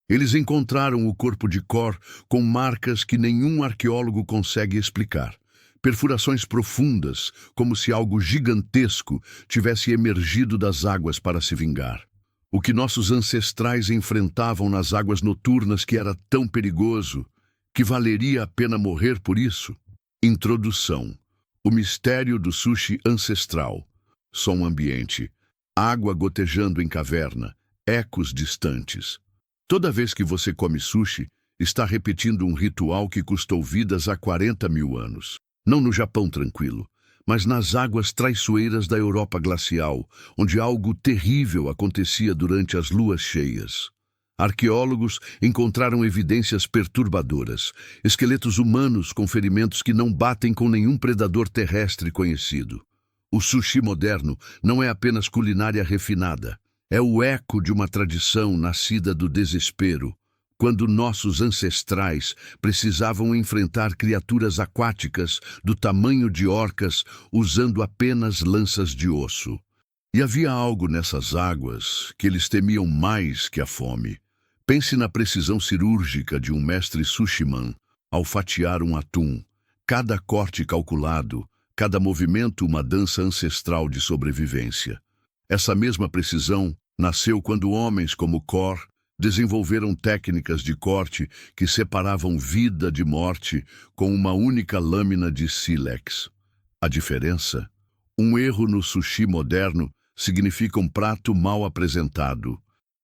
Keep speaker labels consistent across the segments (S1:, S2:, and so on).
S1: Eles encontraram o corpo de Kor com marcas que nenhum arqueólogo consegue explicar. Perfurações profundas, como se algo gigantesco tivesse emergido das águas para se vingar. O que nossos ancestrais enfrentavam nas águas noturnas que era tão perigoso, que valeria a pena morrer por isso? Introdução. O mistério do sushi ancestral. Som ambiente. Água gotejando em caverna. Ecos distantes. Toda vez que você come sushi, está repetindo um ritual que custou vidas há 40 mil anos. Não no Japão tranquilo, mas nas águas traiçoeiras da Europa glacial, onde algo terrível acontecia durante as luas cheias. Arqueólogos encontraram evidências perturbadoras, esqueletos humanos com ferimentos que não batem com nenhum predador terrestre conhecido. O sushi moderno não é apenas culinária refinada, é o eco de uma tradição nascida do desespero, quando nossos ancestrais precisavam enfrentar criaturas aquáticas do tamanho de orcas usando apenas lanças de osso. E havia algo nessas águas que eles temiam mais que a fome. Pense na precisão cirúrgica de um mestre sushiman ao fatiar um atum. Cada corte calculado, cada movimento uma dança ancestral de sobrevivência. Essa mesma precisão nasceu quando homens como Kor desenvolveram técnicas de corte que separavam vida de morte com uma única lâmina de sílex. A diferença? Um erro no sushi moderno significa um prato mal apresentado.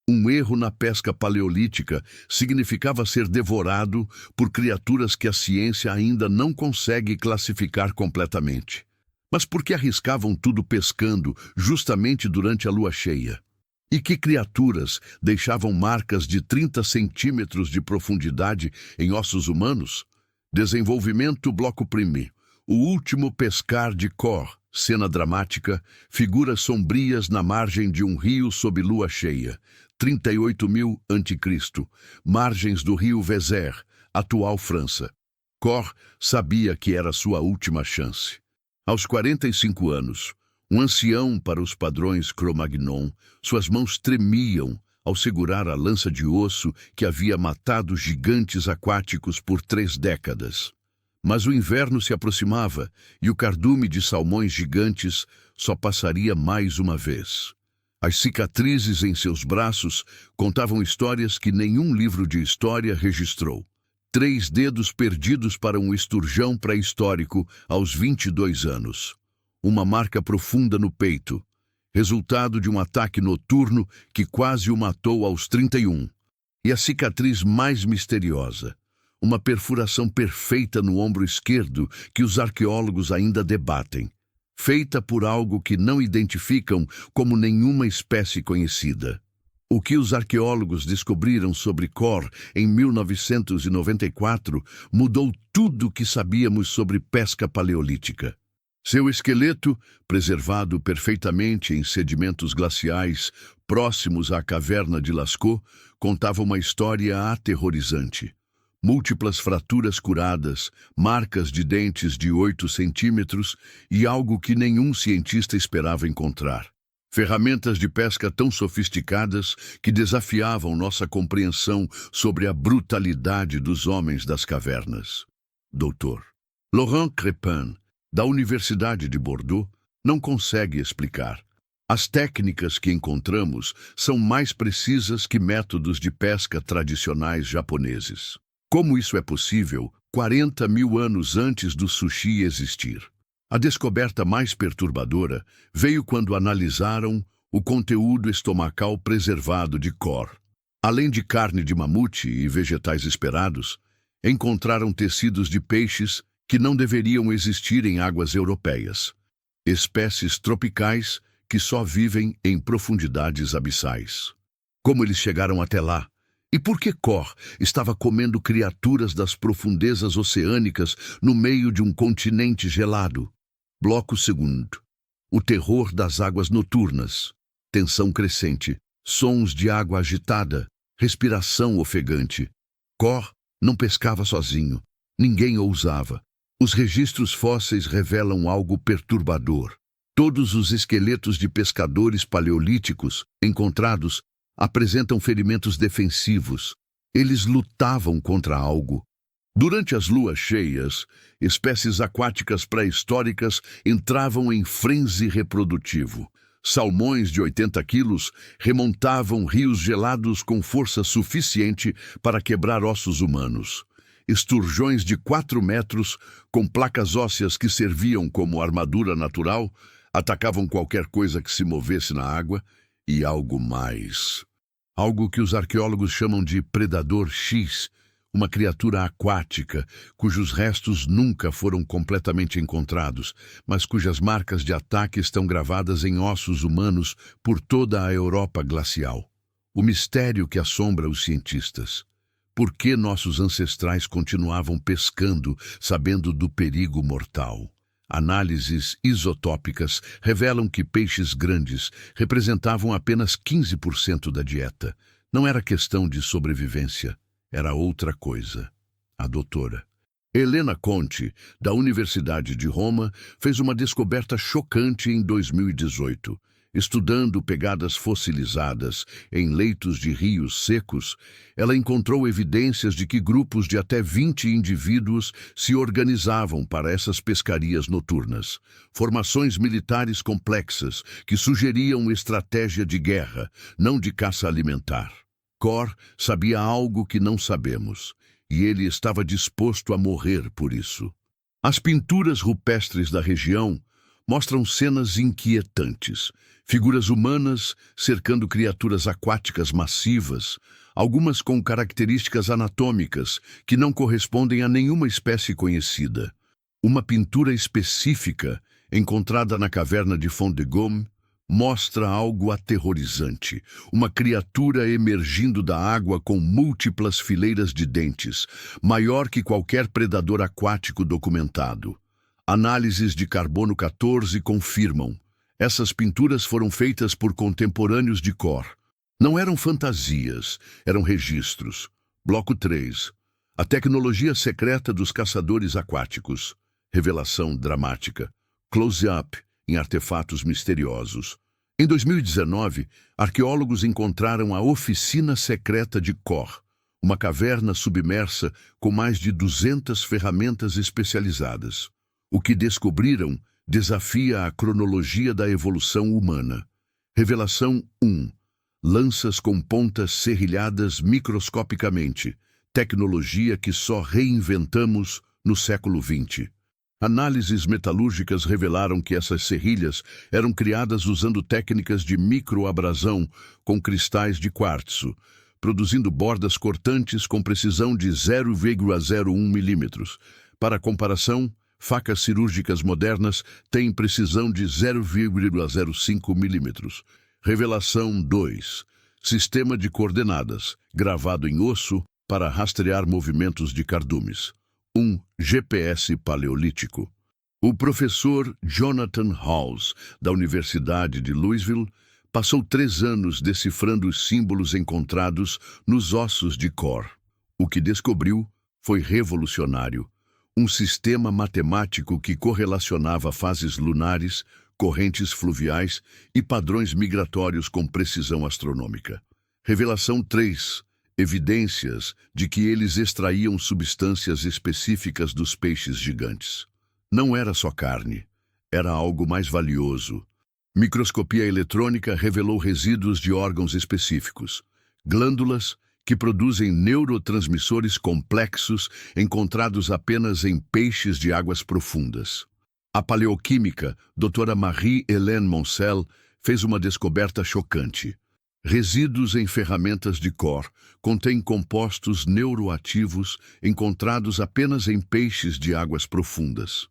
S1: Um erro na pesca paleolítica significava ser devorado por criaturas que a ciência ainda não consegue classificar completamente. Mas por que arriscavam tudo pescando justamente durante a lua cheia? E que criaturas deixavam marcas de 30 centímetros de profundidade em ossos humanos? Desenvolvimento bloco prime. O último pescar de Kor. Cena dramática. Figuras sombrias na margem de um rio sob lua cheia. 38.000 a.C. Margens do rio Vézère, atual França. Kor sabia que era sua última chance. Aos 45 anos, um ancião para os padrões Cro-Magnon, suas mãos tremiam ao segurar a lança de osso que havia matado gigantes aquáticos por 3 décadas. Mas o inverno se aproximava e o cardume de salmões gigantes só passaria mais uma vez. As cicatrizes em seus braços contavam histórias que nenhum livro de história registrou. 3 dedos perdidos para um esturjão pré-histórico aos 22 anos. Uma marca profunda no peito, resultado de um ataque noturno que quase o matou aos 31. E a cicatriz mais misteriosa, uma perfuração perfeita no ombro esquerdo que os arqueólogos ainda debatem, feita por algo que não identificam como nenhuma espécie conhecida. O que os arqueólogos descobriram sobre Kor em 1994 mudou tudo o que sabíamos sobre pesca paleolítica. Seu esqueleto, preservado perfeitamente em sedimentos glaciais próximos à caverna de Lascaux, contava uma história aterrorizante. Múltiplas fraturas curadas, marcas de dentes de 8 centímetros e algo que nenhum cientista esperava encontrar. Ferramentas de pesca tão sofisticadas que desafiavam nossa compreensão sobre a brutalidade dos homens das cavernas. Dr. Laurent Crépin, da Universidade de Bordeaux, não consegue explicar. As técnicas que encontramos são mais precisas que métodos de pesca tradicionais japoneses. Como isso é possível 40 mil anos antes do sushi existir? A descoberta mais perturbadora veio quando analisaram o conteúdo estomacal preservado de Kor. Além de carne de mamute e vegetais esperados, encontraram tecidos de peixes que não deveriam existir em águas europeias. Espécies tropicais que só vivem em profundidades abissais. Como eles chegaram até lá? E por que Kor estava comendo criaturas das profundezas oceânicas no meio de um continente gelado? Bloco segundo. O terror das águas noturnas. Tensão crescente. Sons de água agitada. Respiração ofegante. Kor não pescava sozinho. Ninguém ousava. Os registros fósseis revelam algo perturbador. Todos os esqueletos de pescadores paleolíticos encontrados apresentam ferimentos defensivos, Eles lutavam contra algo. Durante as luas cheias, espécies aquáticas pré-históricas entravam em frenesi reprodutivo. Salmões de 80 quilos remontavam rios gelados com força suficiente para quebrar ossos humanos. Esturjões de 4 metros, com placas ósseas que serviam como armadura natural, atacavam qualquer coisa que se movesse na água, e algo mais. Algo que os arqueólogos chamam de predador X, uma criatura aquática, cujos restos nunca foram completamente encontrados, mas cujas marcas de ataque estão gravadas em ossos humanos por toda a Europa glacial. O mistério que assombra os cientistas. Por que nossos ancestrais continuavam pescando, sabendo do perigo mortal? Análises isotópicas revelam que peixes grandes representavam apenas 15% da dieta. Não era questão de sobrevivência, era outra coisa. A doutora Helena Conte, da Universidade de Roma, fez uma descoberta chocante em 2018. Estudando pegadas fossilizadas em leitos de rios secos, ela encontrou evidências de que grupos de até 20 indivíduos se organizavam para essas pescarias noturnas. Formações militares complexas que sugeriam estratégia de guerra, não de caça alimentar. Cor sabia algo que não sabemos, e ele estava disposto a morrer por isso. As pinturas rupestres da região mostram cenas inquietantes. Figuras humanas cercando criaturas aquáticas massivas, algumas com características anatômicas que não correspondem a nenhuma espécie conhecida. Uma pintura específica, encontrada na caverna de Font de Gaume, mostra algo aterrorizante. Uma criatura emergindo da água com múltiplas fileiras de dentes, maior que qualquer predador aquático documentado. Análises de carbono 14 confirmam. Essas pinturas foram feitas por contemporâneos de Cor. Não eram fantasias, eram registros. Bloco 3. A tecnologia secreta dos caçadores aquáticos. Revelação dramática. Close-up em artefatos misteriosos. Em 2019, arqueólogos encontraram a oficina secreta de Cor, uma caverna submersa com mais de 200 ferramentas especializadas. O que descobriram desafia a cronologia da evolução humana. Revelação 1. Lanças com pontas serrilhadas microscopicamente, tecnologia que só reinventamos no século XX. Análises metalúrgicas revelaram que essas serrilhas eram criadas usando técnicas de microabrasão com cristais de quartzo, produzindo bordas cortantes com precisão de 0,01 milímetros. Para comparação, facas cirúrgicas modernas têm precisão de 0,05 milímetros. Revelação 2. Sistema de coordenadas, gravado em osso para rastrear movimentos de cardumes. Um GPS paleolítico. O professor Jonathan Halls, da Universidade de Louisville, passou 3 anos decifrando os símbolos encontrados nos ossos de Cor. O que descobriu foi revolucionário. Um sistema matemático que correlacionava fases lunares, correntes fluviais e padrões migratórios com precisão astronômica. Revelação 3. Evidências de que eles extraíam substâncias específicas dos peixes gigantes. Não era só carne, era algo mais valioso. Microscopia eletrônica revelou resíduos de órgãos específicos, glândulas que produzem neurotransmissores complexos encontrados apenas em peixes de águas profundas. A paleoquímica, doutora Marie-Hélène Moncel, fez uma descoberta chocante. Resíduos em ferramentas de Cor contêm compostos neuroativos encontrados apenas em peixes de águas profundas.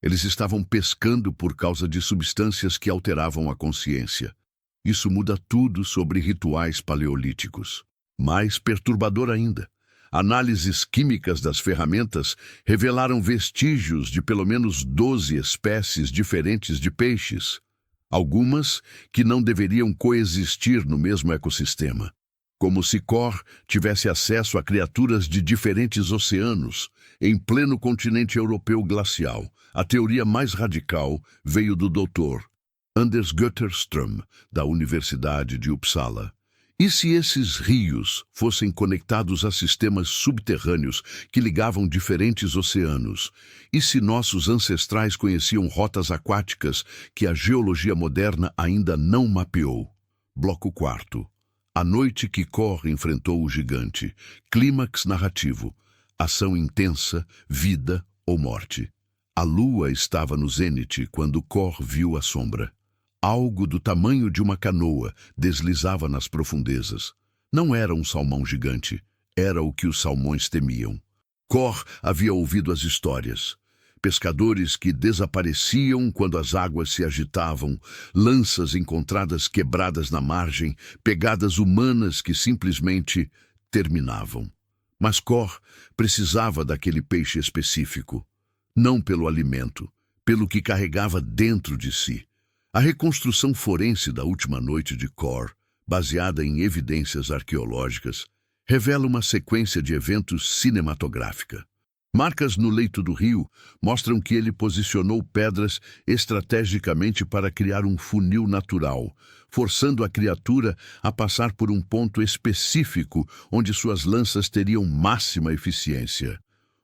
S1: Eles estavam pescando por causa de substâncias que alteravam a consciência. Isso muda tudo sobre rituais paleolíticos. Mais perturbador ainda, análises químicas das ferramentas revelaram vestígios de pelo menos 12 espécies diferentes de peixes. Algumas que não deveriam coexistir no mesmo ecossistema. Como se Cor tivesse acesso a criaturas de diferentes oceanos, em pleno continente europeu glacial. A teoria mais radical veio do Dr. Anders Götterström, da Universidade de Uppsala. E se esses rios fossem conectados a sistemas subterrâneos que ligavam diferentes oceanos? E se nossos ancestrais conheciam rotas aquáticas que a geologia moderna ainda não mapeou? Bloco 4. A noite que Kor enfrentou o gigante. Clímax narrativo. Ação intensa, vida ou morte. A lua estava no zênite quando Kor viu a sombra. Algo do tamanho de uma canoa deslizava nas profundezas. Não era um salmão gigante, era o que os salmões temiam. Kor havia ouvido as histórias. Pescadores que desapareciam quando as águas se agitavam, lanças encontradas quebradas na margem, pegadas humanas que simplesmente terminavam. Mas Kor precisava daquele peixe específico, não pelo alimento, pelo que carregava dentro de si. A reconstrução forense da última noite de Kor, baseada em evidências arqueológicas, revela uma sequência de eventos cinematográfica. Marcas no leito do rio mostram que ele posicionou pedras estrategicamente para criar um funil natural, forçando a criatura a passar por um ponto específico onde suas lanças teriam máxima eficiência.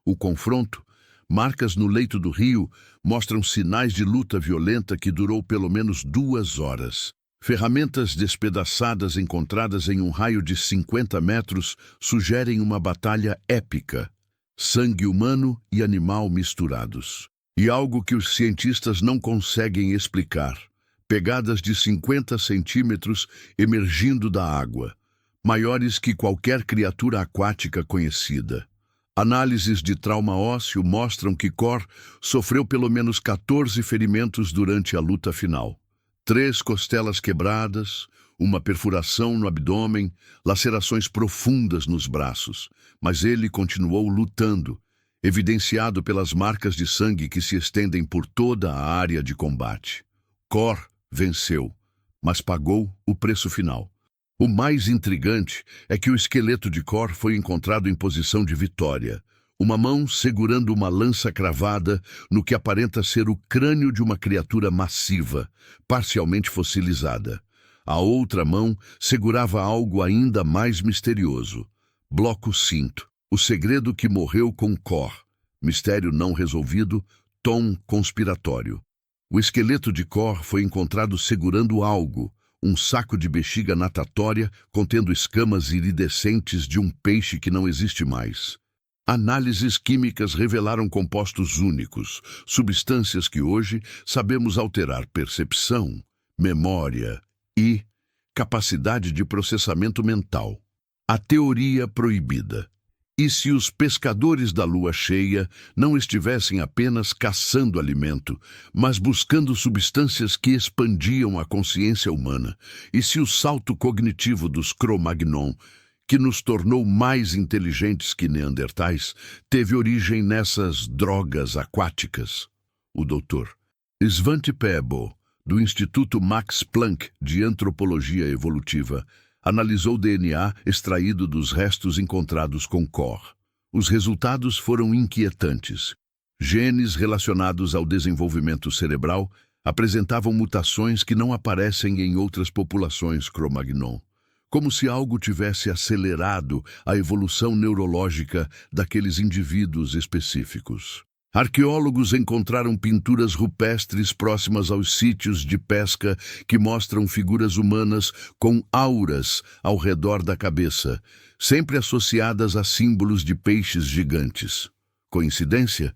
S1: O confronto, marcas no leito do rio, mostram sinais de luta violenta que durou pelo menos 2 horas. Ferramentas despedaçadas encontradas em um raio de 50 metros sugerem uma batalha épica. Sangue humano e animal misturados. E algo que os cientistas não conseguem explicar. Pegadas de 50 centímetros emergindo da água, maiores que qualquer criatura aquática conhecida. Análises de trauma ósseo mostram que Kor sofreu pelo menos 14 ferimentos durante a luta final. 3 costelas quebradas, uma perfuração no abdômen, lacerações profundas nos braços. Mas ele continuou lutando, evidenciado pelas marcas de sangue que se estendem por toda a área de combate. Kor venceu, mas pagou o preço final. O mais intrigante é que o esqueleto de Kor foi encontrado em posição de vitória, uma mão segurando uma lança cravada no que aparenta ser o crânio de uma criatura massiva, parcialmente fossilizada. A outra mão segurava algo ainda mais misterioso. Bloco 5. O segredo que morreu com Kor. Mistério não resolvido, tom conspiratório. O esqueleto de Kor foi encontrado segurando algo, um saco de bexiga natatória contendo escamas iridescentes de um peixe que não existe mais. Análises químicas revelaram compostos únicos, substâncias que hoje sabemos alterar percepção, memória e capacidade de processamento mental. A teoria proibida. E se os pescadores da lua cheia não estivessem apenas caçando alimento, mas buscando substâncias que expandiam a consciência humana? E se o salto cognitivo dos Cro-Magnon, que nos tornou mais inteligentes que neandertais, teve origem nessas drogas aquáticas? O Dr. Svante Pääbo, do Instituto Max Planck de Antropologia Evolutiva, analisou DNA extraído dos restos encontrados com Kor. Os resultados foram inquietantes. Genes relacionados ao desenvolvimento cerebral apresentavam mutações que não aparecem em outras populações Cro-Magnon, como se algo tivesse acelerado a evolução neurológica daqueles indivíduos específicos. Arqueólogos encontraram pinturas rupestres próximas aos sítios de pesca que mostram figuras humanas com auras ao redor da cabeça, sempre associadas a símbolos de peixes gigantes. Coincidência?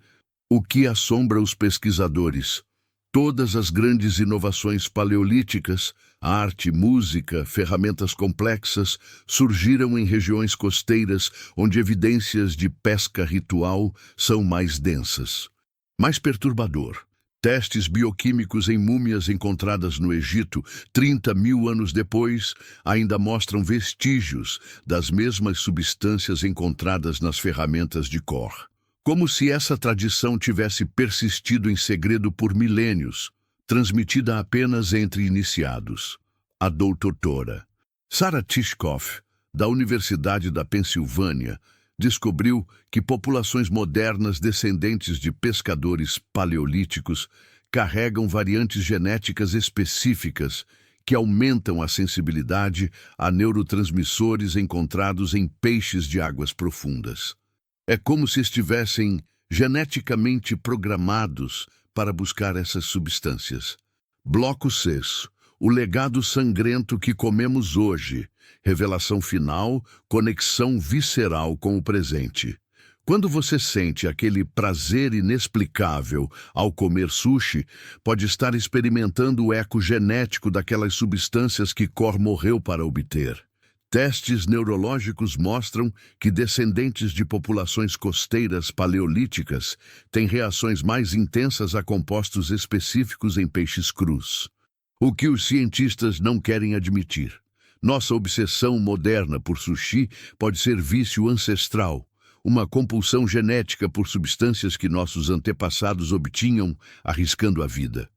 S1: O que assombra os pesquisadores? Todas as grandes inovações paleolíticas, arte, música, ferramentas complexas, surgiram em regiões costeiras onde evidências de pesca ritual são mais densas. Mais perturbador, testes bioquímicos em múmias encontradas no Egito 30 mil anos depois ainda mostram vestígios das mesmas substâncias encontradas nas ferramentas de Kor. Como se essa tradição tivesse persistido em segredo por milênios, transmitida apenas entre iniciados. A doutora Sarah Tishkoff, da Universidade da Pensilvânia, descobriu que populações modernas descendentes de pescadores paleolíticos carregam variantes genéticas específicas que aumentam a sensibilidade a neurotransmissores encontrados em peixes de águas profundas. É como se estivessem geneticamente programados para buscar essas substâncias. Bloco 6. O legado sangrento que comemos hoje. Revelação final, conexão visceral com o presente. Quando você sente aquele prazer inexplicável ao comer sushi, pode estar experimentando o eco genético daquelas substâncias que Cor morreu para obter. Testes neurológicos mostram que descendentes de populações costeiras paleolíticas têm reações mais intensas a compostos específicos em peixes crus. O que os cientistas não querem admitir. Nossa obsessão moderna por sushi pode ser vício ancestral, uma compulsão genética por substâncias que nossos antepassados obtinham arriscando a vida.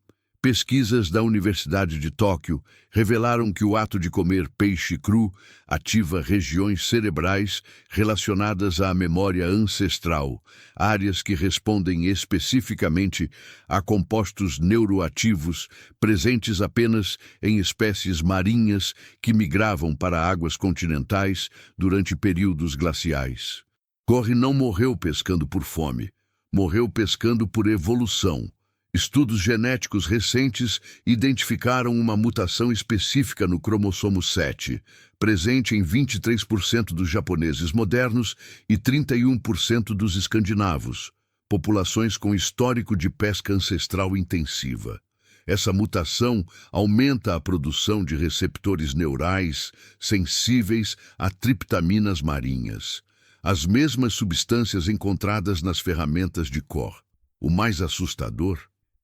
S1: Pesquisas da Universidade de Tóquio revelaram que o ato de comer peixe cru ativa regiões cerebrais relacionadas à memória ancestral, áreas que respondem especificamente a compostos neuroativos presentes apenas em espécies marinhas que migravam para águas continentais durante períodos glaciais. Corre não morreu pescando por fome, morreu pescando por evolução. Estudos genéticos recentes identificaram uma mutação específica no cromossomo 7, presente em 23% dos japoneses modernos e 31% dos escandinavos, populações com histórico de pesca ancestral intensiva. Essa mutação aumenta a produção de receptores neurais sensíveis a triptaminas marinhas, as mesmas substâncias encontradas nas ferramentas de Cor. O mais assustador,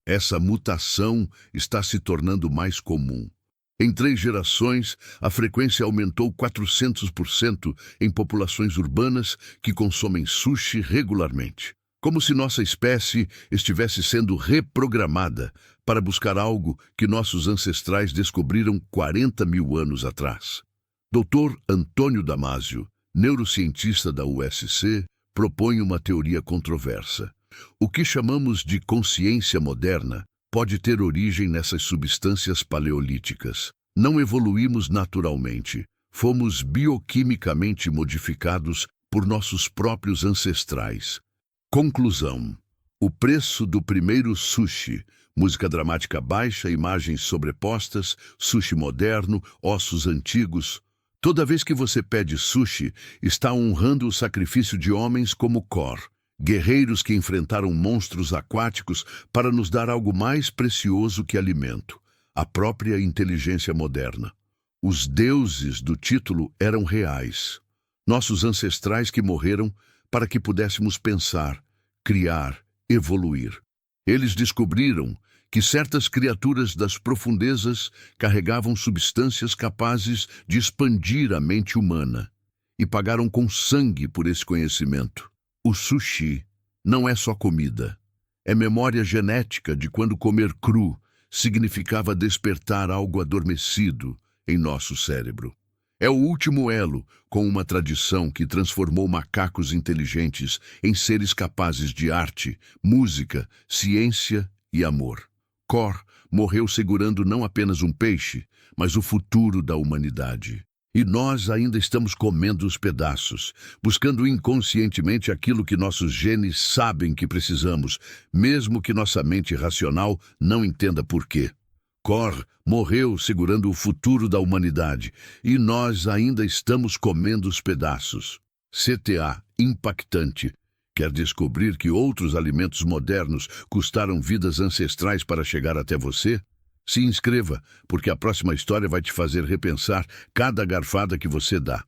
S1: essa mutação está se tornando mais comum. Em 3 gerações, a frequência aumentou 400% em populações urbanas que consomem sushi regularmente. Como se nossa espécie estivesse sendo reprogramada para buscar algo que nossos ancestrais descobriram 40 mil anos atrás. Dr. Antônio Damasio, neurocientista da USC, propõe uma teoria controversa. O que chamamos de consciência moderna pode ter origem nessas substâncias paleolíticas. Não evoluímos naturalmente, fomos bioquimicamente modificados por nossos próprios ancestrais. Conclusão: o preço do primeiro sushi, música dramática baixa, imagens sobrepostas, sushi moderno, ossos antigos. Toda vez que você pede sushi, está honrando o sacrifício de homens como Cor, guerreiros que enfrentaram monstros aquáticos para nos dar algo mais precioso que alimento, a própria inteligência moderna. Os deuses do título eram reais, nossos ancestrais que morreram para que pudéssemos pensar, criar, evoluir. Eles descobriram que certas criaturas das profundezas carregavam substâncias capazes de expandir a mente humana e pagaram com sangue por esse conhecimento. O sushi não é só comida, é memória genética de quando comer cru significava despertar algo adormecido em nosso cérebro. É o último elo com uma tradição que transformou macacos inteligentes em seres capazes de arte, música, ciência e amor. Cor morreu segurando não apenas um peixe, mas o futuro da humanidade. E nós ainda estamos comendo os pedaços, buscando inconscientemente aquilo que nossos genes sabem que precisamos, mesmo que nossa mente racional não entenda por quê. Cor morreu segurando o futuro da humanidade, e nós ainda estamos comendo os pedaços. CTA impactante. Quer descobrir que outros alimentos modernos custaram vidas ancestrais para chegar até você? Se inscreva, porque a próxima história vai te fazer repensar cada garfada que você dá.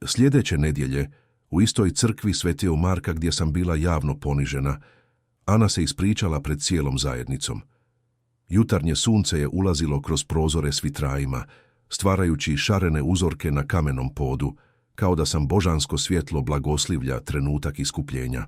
S2: Sljedeće nedjelje, u istoj crkvi Svetog Marka gdje sam bila javno ponižena, Ana se ispričala pred cijelom zajednicom. Jutarnje sunce je ulazilo kroz prozore s vitrajima, stvarajući šarene uzorke na kamenom podu, kao da sam božansko svjetlo blagoslivlja trenutak iskupljenja.